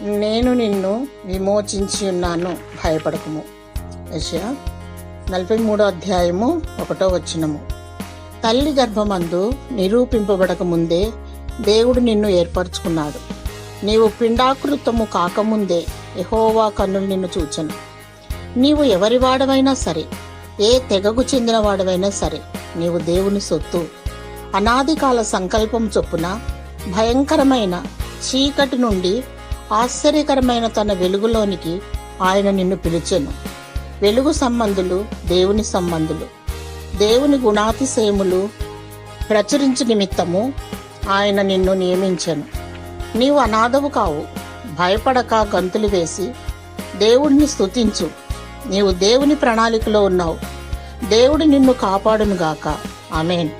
నేను నిన్ను విమోచించి ఉన్నాను, భయపడకుము. యెషయా 43:1. తల్లి గర్భమందు నిరూపింపబడక ముందే దేవుడు నిన్ను ఏర్పరచుకున్నాడు. నీవు పిండాకృతము కాకముందే యెహోవా కన్నులు నిన్ను చూచెను. నీవు ఎవరి వాడవైనా సరే, ఏ తెగకు చెందిన వాడవైనా సరే, నీవు దేవుని సొత్తు. అనాది కాల సంకల్పం చొప్పున భయంకరమైన చీకటి నుండి ఆశ్చర్యకరమైన తన వెలుగులోనికి ఆయన నిన్ను పిలిచెను. వెలుగు సంబంధులు దేవుని సంబంధులు. దేవుని గుణాతిశయములు ప్రచురించు నిమిత్తము ఆయన నిన్ను నియమించెను. నీవు అనాథవు కావు. భయపడక గంతులు వేసి దేవుడిని స్తుతించు. నీవు దేవుని ప్రణాళికలో ఉన్నావు. దేవుడు నిన్ను కాపాడునుగాక. ఆమేన్.